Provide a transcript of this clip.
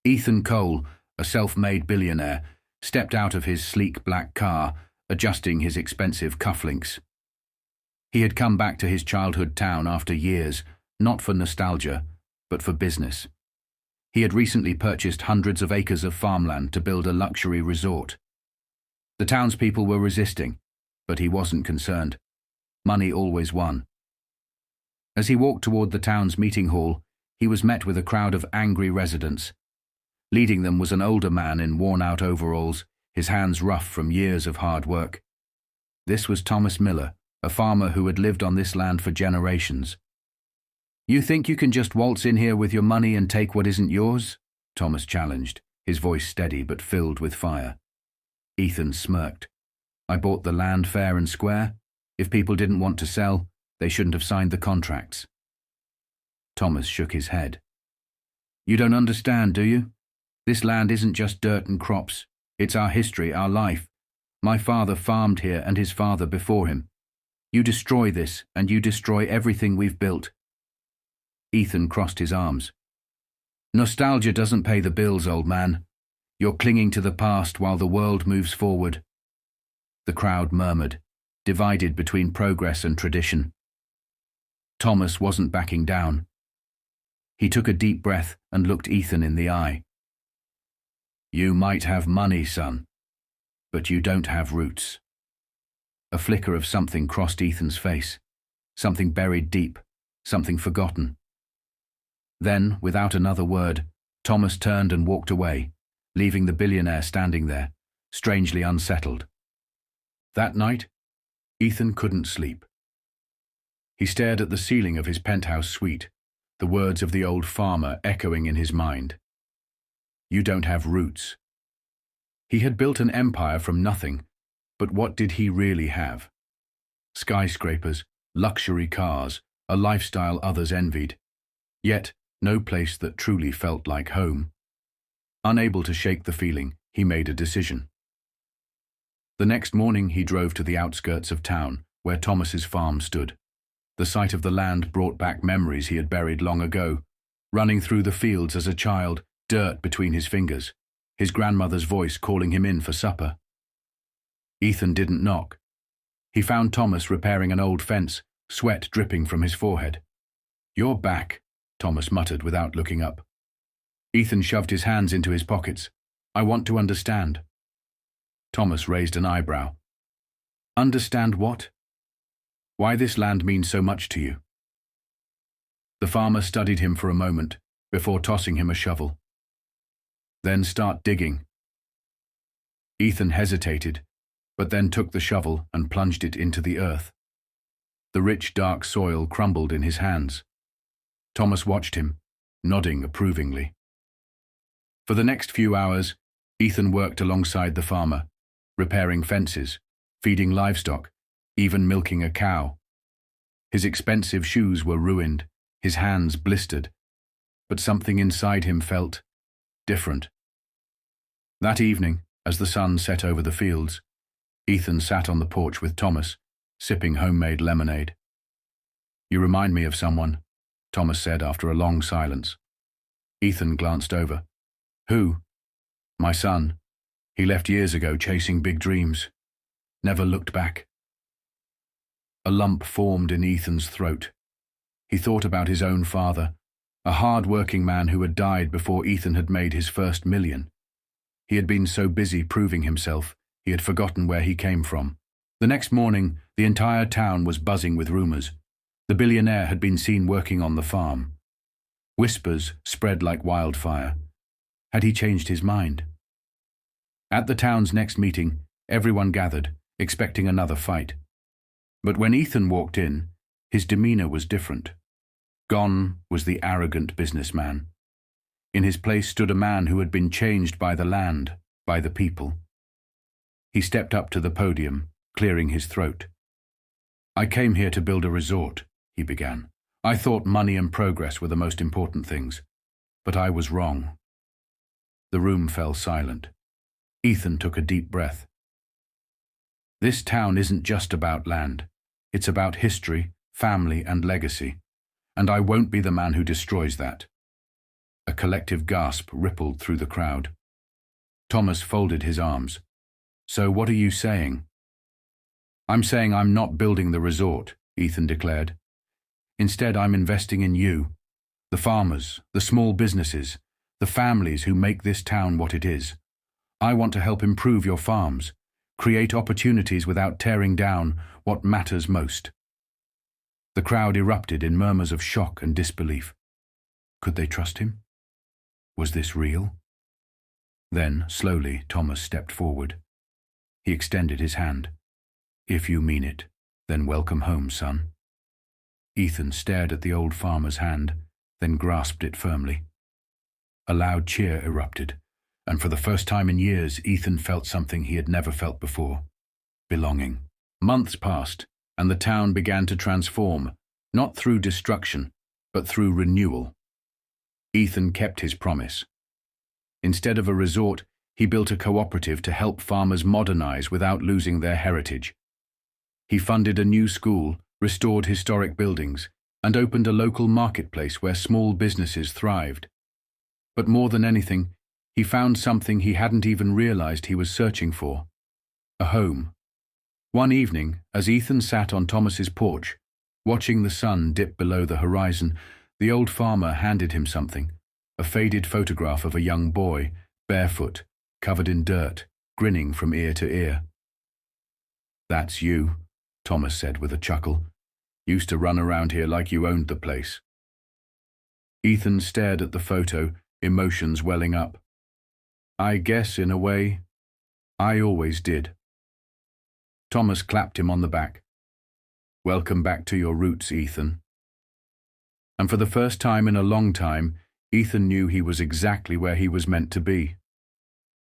Ethan Cole, a self-made billionaire, stepped out of his sleek black car, adjusting his expensive cufflinks. He had come back to his childhood town after years, not for nostalgia, but for business. He had recently purchased hundreds of acres of farmland to build a luxury resort. The townspeople were resisting, but he wasn't concerned. Money always won. As he walked toward the town's meeting hall, he was met with a crowd of angry residents. Leading them was an older man in worn-out overalls, his hands rough from years of hard work. This was Thomas Miller, a farmer who had lived on this land for generations. "You think you can just waltz in here with your money and take what isn't yours?" Thomas challenged, his voice steady but filled with fire. Ethan smirked. "I bought the land fair and square. If people didn't want to sell, they shouldn't have signed the contracts." Thomas shook his head. "You don't understand, do you? This land isn't just dirt and crops. It's our history, our life. My father farmed here and his father before him. You destroy this, and you destroy everything we've built." Ethan crossed his arms. "Nostalgia doesn't pay the bills, old man. You're clinging to the past while the world moves forward." The crowd murmured, divided between progress and tradition. Thomas wasn't backing down. He took a deep breath and looked Ethan in the eye. "You might have money, son, but you don't have roots." A flicker of something crossed Ethan's face, something buried deep, something forgotten. Then, without another word, Thomas turned and walked away, leaving the billionaire standing there, strangely unsettled. That night, Ethan couldn't sleep. He stared at the ceiling of his penthouse suite, the words of the old farmer echoing in his mind. "You don't have roots." He had built an empire from nothing, but what did he really have? Skyscrapers, luxury cars, a lifestyle others envied. Yet, no place that truly felt like home. Unable to shake the feeling, he made a decision. The next morning he drove to the outskirts of town, where Thomas's farm stood. The sight of the land brought back memories he had buried long ago, running through the fields as a child, dirt between his fingers, his grandmother's voice calling him in for supper. Ethan didn't knock. He found Thomas repairing an old fence, sweat dripping from his forehead. "You're back," Thomas muttered without looking up. Ethan shoved his hands into his pockets. "I want to understand." Thomas raised an eyebrow. "Understand what? Why this land means so much to you?" The farmer studied him for a moment, before tossing him a shovel. "Then start digging." Ethan hesitated, but then took the shovel and plunged it into the earth. The rich, dark soil crumbled in his hands. Thomas watched him, nodding approvingly. For the next few hours, Ethan worked alongside the farmer, repairing fences, feeding livestock, even milking a cow. His expensive shoes were ruined, his hands blistered, but something inside him felt different. That evening, as the sun set over the fields, Ethan sat on the porch with Thomas, sipping homemade lemonade. "You remind me of someone," Thomas said after a long silence. Ethan glanced over. "Who?" "My son. He left years ago chasing big dreams. Never looked back." A lump formed in Ethan's throat. He thought about his own father, a hard-working man who had died before Ethan had made his first million. He had been so busy proving himself, he had forgotten where he came from. The next morning, the entire town was buzzing with rumors. The billionaire had been seen working on the farm. Whispers spread like wildfire. Had he changed his mind? At the town's next meeting, everyone gathered, expecting another fight. But when Ethan walked in, his demeanor was different. Gone was the arrogant businessman. In his place stood a man who had been changed by the land, by the people. He stepped up to the podium, clearing his throat. "I came here to build a resort," he began. "I thought money and progress were the most important things, but I was wrong." The room fell silent. Ethan took a deep breath. "This town isn't just about land. It's about history, family, and legacy. And I won't be the man who destroys that." A collective gasp rippled through the crowd. Thomas folded his arms. "So what are you saying?" "I'm saying I'm not building the resort," Ethan declared. "Instead, I'm investing in you, the farmers, the small businesses, the families who make this town what it is. I want to help improve your farms, create opportunities without tearing down what matters most." The crowd erupted in murmurs of shock and disbelief. Could they trust him? Was this real? Then, slowly, Thomas stepped forward. He extended his hand. "If you mean it, then welcome home, son." Ethan stared at the old farmer's hand, then grasped it firmly. A loud cheer erupted, and for the first time in years, Ethan felt something he had never felt before: belonging. Months passed, and the town began to transform, not through destruction, but through renewal. Ethan kept his promise. Instead of a resort, he built a cooperative to help farmers modernize without losing their heritage. He funded a new school, restored historic buildings, and opened a local marketplace where small businesses thrived. But more than anything, he found something he hadn't even realized he was searching for: a home. One evening, as Ethan sat on Thomas's porch, watching the sun dip below the horizon, the old farmer handed him something: a faded photograph of a young boy, barefoot, covered in dirt, grinning from ear to ear. "That's you," Thomas said with a chuckle. "Used to run around here like you owned the place." Ethan stared at the photo, emotions welling up. "I guess, in a way, I always did." Thomas clapped him on the back. "Welcome back to your roots, Ethan." And for the first time in a long time, Ethan knew he was exactly where he was meant to be.